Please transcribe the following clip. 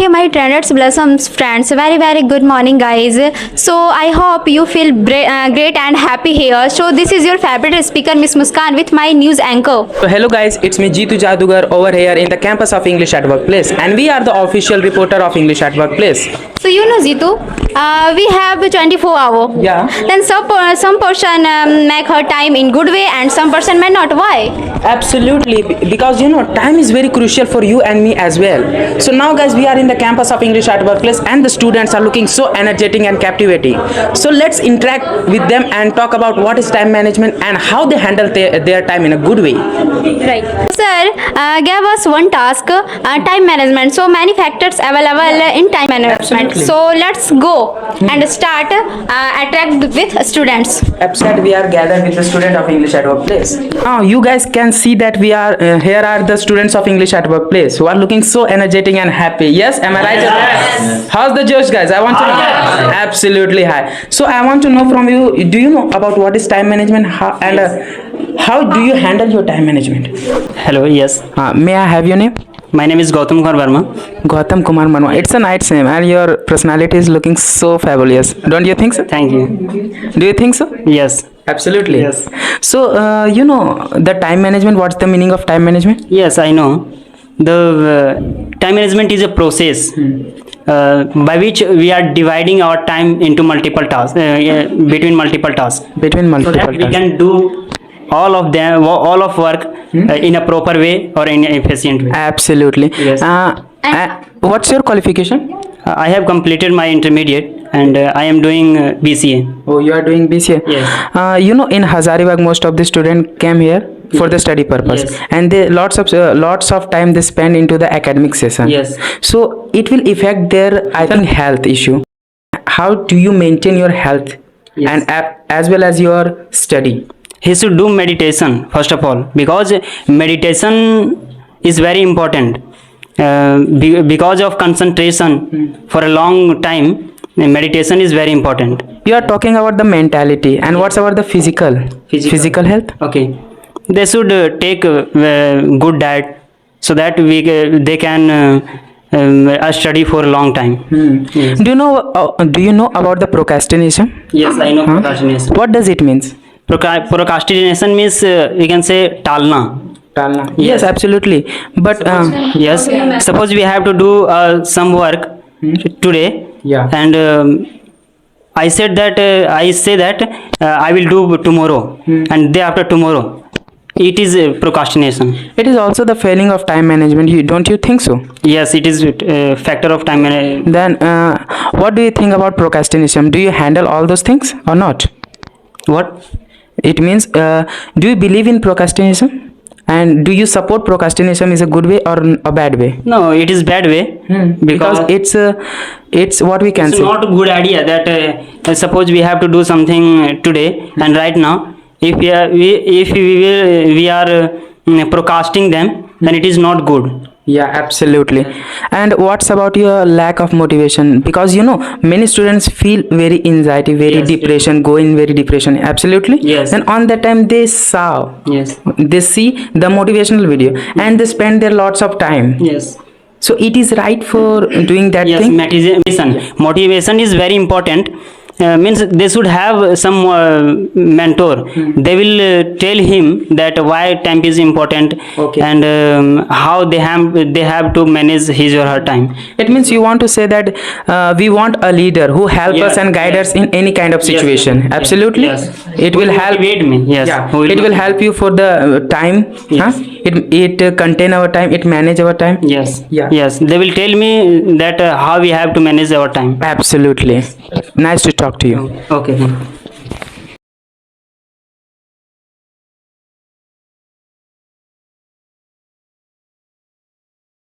Hey my trenders blossoms friends, very good morning guys. So I hope you feel great and happy here. So this is your favorite speaker Miss Muskan with my news anchor. So hello guys, it's me Jitu Jadugar over here in the campus of English at Workplace, and we are the official reporter of English at Workplace. So you know Jitu, we have 24 hour. Yeah. Then some person make her time in good way and some person may not. Why? Absolutely, because time is very crucial for you and me as well. So now guys, we are in the campus of English at Workplace and the students are looking so energetic and captivating. So let's interact with them and talk about what is time management and how they handle their time in a good way. Right. Sir gave us one task, time management. So many factors available in time management. Absolutely. So let's go and start attract with students. Absolutely, we are gathered with the student of English at Workplace. Now you guys can see that we are here are the students of English at Workplace who are looking so energetic and happy. Yes, am I right? Yes. How's the Josh, guys? I want to know. Yes. Absolutely high. So I want to know from you. Do you know about what is time management? How do you handle your time management? Hello, yes. May I have your name? My name is Gautam Kumar Verma. Gautam Kumar Verma. It's a nice name, and your personality is looking so fabulous. Don't you think so? Thank you. Do you think so? Yes. Absolutely. Yes. So the time management. What's the meaning of time management? Yes, I know. The time management is a process by which we are dividing our time into multiple tasks, between multiple tasks. Between multiple So that we tasks. can do all of work in a proper way or in an efficient way. Absolutely. Yes. What's your qualification? I have completed my intermediate and I am doing BCA. Oh, you are doing BCA. Yes. In Hazaribagh, most of the students came here for the study purpose, Yes. and they lots of time they spend into the academic session. Yes. So it will affect their, I think, health issue. How do you maintain your health? Yes. And as well as your study? He should do meditation first of all, because meditation is very important. Because of concentration for a long time, meditation is very important. You are talking about the mentality, and what's about the physical health? Okay, they should take good diet so that they can study for a long time. Yes. Do you know about the procrastination? Yes, I know procrastination. What does it means? Procrastination means we can say talna. Yes, absolutely. But Yes, suppose we have to do some work today. Yeah. And I say that I will do tomorrow and day after tomorrow. It is procrastination. it is also the failing of time management. Don't you think so? Yes, it is a factor of time management. Then what do you think about procrastination? Do you handle all those things or not? What? It means, do you believe in procrastination? And do you support procrastination is a good way or a bad way? No, it is bad way. Because it's what we can It's say. not a good idea that suppose we have to do something today and right now, if we are procrastinating them, then it is not good. Yeah, absolutely. And what's about your lack of motivation? Because many students feel very anxiety, very Yes, depression, go in very depression. Absolutely. Yes. And on that time they see the motivational video and they spend their lots of time. Yes. So it is right for doing that Yes, thing. motivation is very important. Means they should have some mentor. They will tell him that why time is important. Okay. And how they have to manage his or her time. It means you want to say that we want a leader who help Yes, us and guide yes. us in any kind of situation. Yes, Absolutely. yes. It will help. Motivate me. Yes. Yeah. Who It will help you for the time. Yes. It contain our time. It manage our time. Yes. Yeah. Yes. They will tell me that how we have to manage our time. Absolutely. Nice to talk to you. Okay.